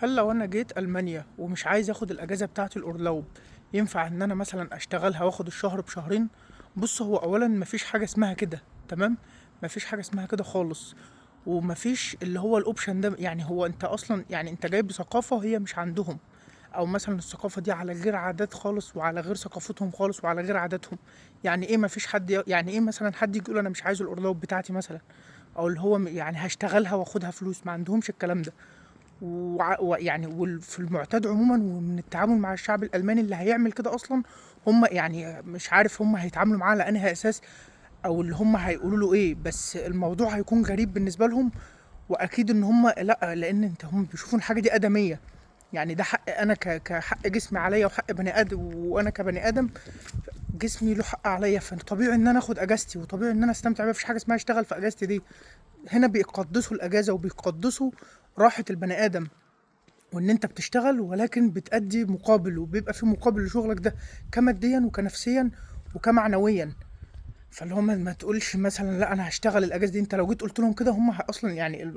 هل لو انا جيت المانيا ومش عايز اخد الاجازه بتاعه الاورلوب، ينفع ان انا مثلا اشتغلها واخد الشهر بشهرين؟ بص، هو اولا مفيش حاجه اسمها كده، تمام. مفيش حاجه اسمها كده خالص. ومفيش اللي هو الاوبشن ده، يعني هو انت اصلا يعني انت جاي بثقافه هي مش عندهم، او مثلا الثقافه دي على غير عادات خالص وعلى غير ثقافتهم خالص وعلى غير عاداتهم. يعني ايه مفيش حد يعني ايه مثلا حد يجي يقول انا مش عايز الاورلوب بتاعتي مثلا، او اللي هو يعني هشتغلها واخدها فلوس؟ ما عندهمش الكلام ده. ويعني في المعتاد عموما ومن التعامل مع الشعب الالماني اللي هيعمل كده اصلا، هم يعني مش عارف هم هيتعاملوا معاه على انهي اساس، او اللي هم هيقولوا له ايه، بس الموضوع هيكون غريب بالنسبه لهم. واكيد ان هم لا، لان هم بيشوفوا الحاجه دي ادميه. يعني ده حق انا كحق جسمي عليا وحق بني ادم، وانا كبني ادم جسمي له حق عليا، فطبيعي ان انا اخد اجازتي وطبيعي ان انا استمتع بيها. مفيش حاجه اسمها اشتغل في اجازتي دي. هنا بيقدسوا الاجازه وبيقدسوا راحه البني ادم، وان انت بتشتغل ولكن بتأدي مقابل، وبيبقى في مقابل لشغلك ده كماديا وكنفسيا وكمعنويا. فاللي هم ما تقولش مثلا لا انا هشتغل الاجازه دي. انت لو جيت قلت لهم كده هم اصلا يعني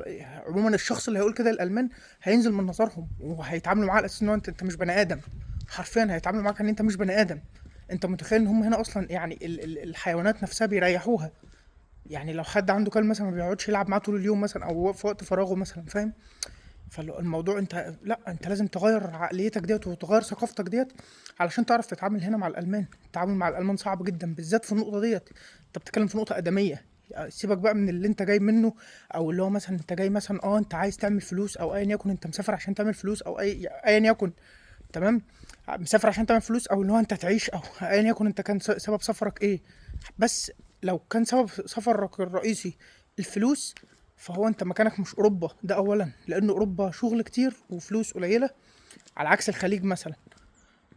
عموما الشخص اللي هيقول كده الالمان هينزل من نظرهم وهيتعاملوا معاه على اساس ان انت مش بني ادم. حرفيا هيتعاملوا معاك ان انت مش بني ادم. انت متخيل ان هم هنا اصلا يعني الحيوانات نفسها بيريحوها؟ يعني لو حد عنده كلب مثلا ما بيقعدش يلعب معاه طول اليوم مثلا او في وقت فراغه مثلا، فاهم؟ فالموضوع انت لا، انت لازم تغير عقليتك ديت وتغير ثقافتك ديت علشان تعرف تتعامل هنا مع الالمان. التعامل مع الالمان صعب جدا بالذات في النقطه ديت. انت بتتكلم في نقطه ادميه. سيبك بقى من اللي انت جاي منه، او اللي هو مثلا انت جاي مثلا انت عايز تعمل فلوس او ايا يكن، انت مسافر عشان تعمل فلوس او ايا يكن، تمام. مسافر عشان تعمل فلوس او اللي هو انت تعيش او ايا يكن انت كان سبب سفرك ايه. بس لو كان سبب سفرك الرئيسي الفلوس، فهو انت مكانك مش اوروبا. ده اولا لان اوروبا شغل كتير وفلوس قليله، على عكس الخليج مثلا.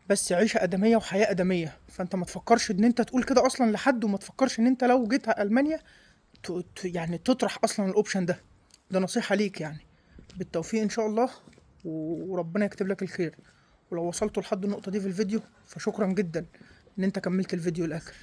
بس عيشه ادميه وحياه ادميه، فانت ما تفكرش ان انت تقول كده اصلا لحد، وما تفكرش ان انت لو جيت المانيا يعني تطرح اصلا الاوبشن ده. ده نصيحه ليك يعني. بالتوفيق ان شاء الله، وربنا يكتب لك الخير. ولو وصلتوا لحد النقطه دي في الفيديو فشكرا جدا ان انت كملت الفيديو الاخر.